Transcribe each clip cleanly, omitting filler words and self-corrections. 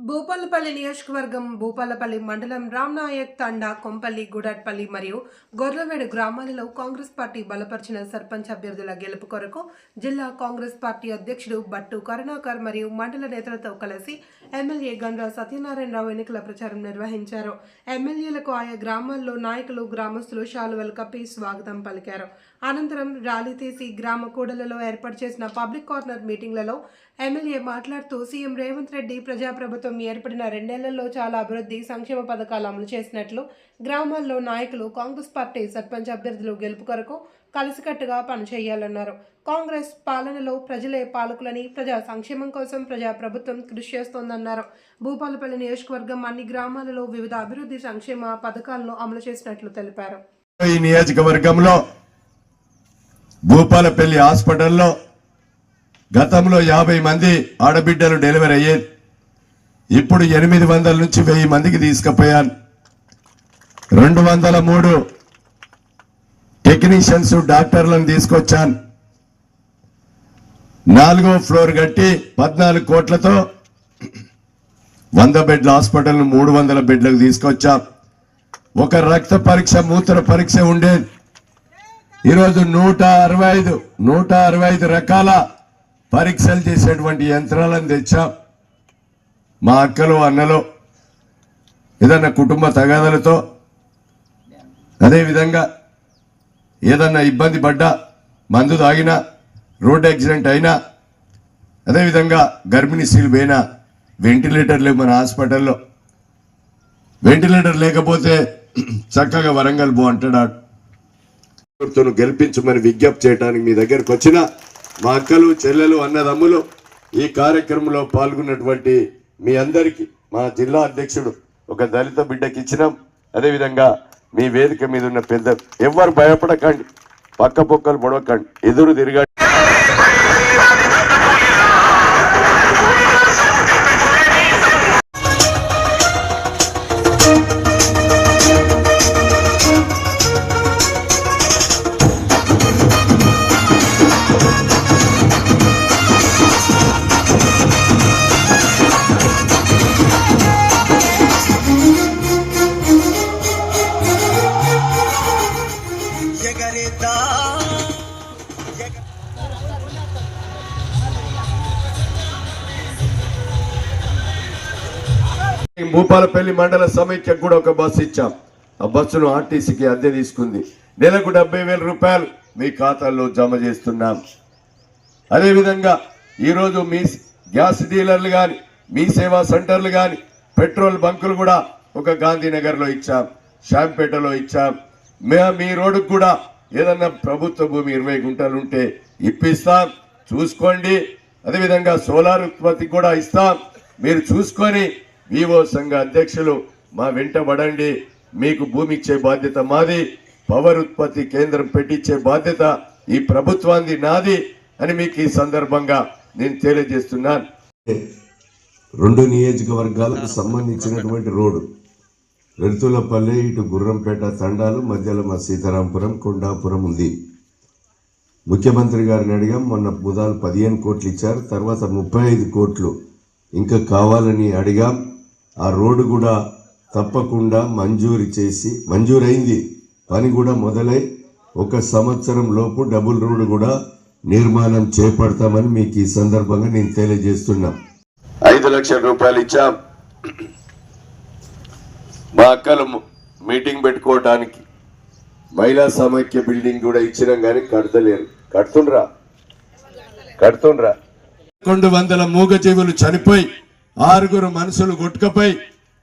భూపాలపల్లి నియోజకవర్గం భూపాలపల్లి మండలం రామ్నాయక్ తండా కొంపల్లి గుడాట్పల్లి మరియు గొర్లవేడు గ్రామాలలో కాంగ్రెస్ పార్టీ బలపరిచిన సర్పంచ్ అభ్యర్థుల గెలుపు కొరకు జిల్లా కాంగ్రెస్ పార్టీ అధ్యక్షుడు బట్టు కరుణాకర్ మరియు మండల నేతలతో కలిసి ఎమ్మెల్యే గండ్ర సత్యనారాయణరావు ఎన్నికల ప్రచారం నిర్వహించారు. ఎమ్మెల్యేలకు ఆయా గ్రామాల్లో నాయకులు గ్రామస్తులు శాలువలు కప్పి స్వాగతం పలికారు. అనంతరం ర్యాలీ తీసి గ్రామ కూడలలో ఏర్పాటు చేసిన పబ్లిక్ కార్నర్ మీటింగ్లలో ఎమ్మెల్యే మాట్లాడుతూ సీఎం రేవంత్ రెడ్డి ప్రజాప్రభుత్వం ఏర్పడిన 2 నెలల్లో చాలా అభివృద్ధి సంక్షేమ పథకాలు అమలు చేసినట్లు, గ్రామాల్లో నాయకులు కాంగ్రెస్ పార్టీ సర్పంచ్ అభ్యర్థులు గెలుపు కొరకు కలిసికట్టుగా పనిచేయాలన్నారు. కాంగ్రెస్ పాలనలో ప్రజలే పాలకులని, ప్రజా సంక్షేమం కోసం ప్రజాప్రభుత్వం కృషి చేస్తోందన్నారు. భూపాలపల్లి నియోజకవర్గం అన్ని గ్రామాలలో వివిధ అభివృద్ధి సంక్షేమ పథకాలను అమలు చేసినట్లు తెలిపారు. ఈ నియోజకవర్గంలో భూపాలపల్లి హాస్పిటల్లో గతంలో 50 మంది ఆడబిడ్డలు డెలివరీ అయ్యేది. ఇప్పుడు 800 నుంచి 1000 మందికి తీసుకుపోయాను. 203 టెక్నీషియన్స్ డాక్టర్లను తీసుకొచ్చాను. 4వ ఫ్లోర్ కట్టి 14 కోట్లతో 100 బెడ్ల హాస్పిటల్ 300 బెడ్లకు తీసుకొచ్చాం. ఒక రక్త పరీక్ష, మూత్ర పరీక్ష ఉండేది. ఈరోజు 165 రకాల పరీక్షలు చేసేటువంటి యంత్రాలను తెచ్చాం. మా అక్కలు అన్నలు ఏదన్నా కుటుంబ తగాదలతో, అదేవిధంగా ఏదన్నా ఇబ్బంది పడ్డా, మందు తాగినా, రోడ్ యాక్సిడెంట్ అయినా, అదేవిధంగా గర్భిణీ స్త్రీలు పోయినా వెంటిలేటర్ లేవు. మన హాస్పిటల్లో వెంటిలేటర్ లేకపోతే చక్కగా వరంగల్ పో అంటాడు. గెలిపించమని విజ్ఞప్తి చేయడానికి మీ దగ్గరకు వచ్చిన మా అక్కలు, చెల్లెలు, అన్నదమ్ములు, ఈ కార్యక్రమంలో పాల్గొన్నటువంటి మీ అందరికీ మా జిల్లా అధ్యక్షుడు ఒక దళిత బిడ్డకి ఇచ్చినాం. అదేవిధంగా మీ వేదిక మీద ఉన్న పెద్ద ఎవరు భయపడకండి, పక్క పొక్కలు పొడవకండి, ఎదురు తిరగండి. భూపాలపల్లి మండల సమైక్యకు కూడా ఒక బస్సు ఇచ్చాం. ఆ బస్సును ఆర్టీసీకి అద్దె తీసుకుంది. నెలకు 70,000 రూపాయలు మీ ఖాతాల్లో జమ చేస్తున్నాం. అదేవిధంగా ఈరోజు మీ గ్యాస్ డీలర్లు కానీ, మీ సేవా సెంటర్లు కానీ, పెట్రోల్ బంకులు కూడా ఒక గాంధీనగర్లో ఇచ్చాం, షాంపేటలో ఇచ్చాం. మీ రోడ్డుకు కూడా ఏదన్నా ప్రభుత్వ భూమి 20 గుంటలు ఉంటే ఇప్పిస్తాం, చూసుకోండి. అదేవిధంగా సోలార్ ఉత్పత్తి కూడా ఇస్తాం, మీరు చూసుకొని వివో సంఘ అధ్యక్షులు మా వెంట పడండి. మీకు భూమి ఇచ్చే బాధ్యత మాది, పవర్ ఉత్పత్తి కేంద్రం పెట్టించే బాధ్యత ఈ ప్రభుత్వాన్ని నాది అని మీకు ఈ సందర్భంగా నేను తెలియజేస్తున్నాను. 2 నియోజకవర్గాలకు సంబంధించినటువంటి రోడ్డు వెలుతులపల్లి, ఇటు గుర్రంపేట తండాలు, మధ్యలో మా సీతారాంపురం, కొండాపురం ఉంది. ముఖ్యమంత్రి గారిని అడిగాం. మొన్న 15 కోట్లు ఇచ్చారు, తర్వాత 35 కోట్లు ఇంకా కావాలని అడిగాం. ఆ రోడ్డు కూడా తప్పకుండా మంజూరైంది. పని కూడా మొదలై 1 సంవత్సరం లోపు డబుల్ రోడ్డు కూడా నిర్మాణం చేపడతామని మీకు ఈ సందర్భంగా నేను తెలియజేస్తున్నా. 5 లక్షల రూపాయలు ఇచ్చాం. మా అక్కలు మీటింగ్ పెట్టుకోవడానికి మహిళా సమైక్య బిల్డింగ్ కూడా ఇచ్చినాం, కానీ కడతలేరు. కడుతుండ్రా 200 మూగజీవులు చనిపోయి 6 మనుషులు కొట్టుకపోయి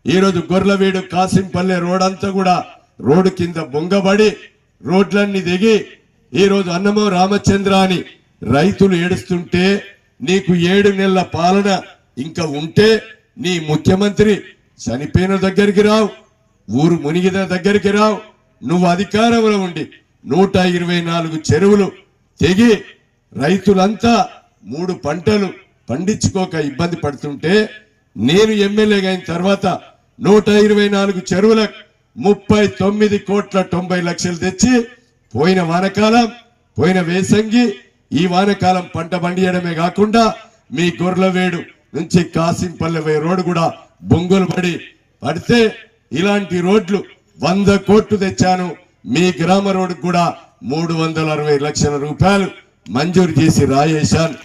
ఈరోజు గొర్లవీడు కాసింపల్లె రోడ్డంతా కూడా రోడ్డు కింద బొంగబడి రోడ్లన్నీ దిగి ఈరోజు అన్నమో రామచంద్ర అని రైతులు ఏడుస్తుంటే, నీకు 7 నెలల పాలన ఇంకా ఉంటే నీ ముఖ్యమంత్రి చనిపోయిన దగ్గరికి రావు, ఊరు మునిగిన దగ్గరికి రావు. నువ్వు అధికారంలో ఉండి 124 చెరువులు తెగి రైతులంతా 3 పంటలు పండించుకోక ఇబ్బంది పడుతుంటే, నేను ఎమ్మెల్యేగా అయిన తర్వాత 124 చెరువులకు 39 కోట్ల 90 లక్షలు తెచ్చి పోయిన వానకాలం, పోయిన వేసంగి, ఈ వానకాలం పంట పండియడమే కాకుండా మీ గొర్లవేడు నుంచి కాసింపల్లె పోయే రోడ్డు కూడా బొంగులు పడితే ఇలాంటి రోడ్లు 100 కోట్లు తెచ్చాను. మీ గ్రామ రోడ్డు కూడా 360 లక్షల రూపాయలు మంజూరు చేసి రాయేశాను.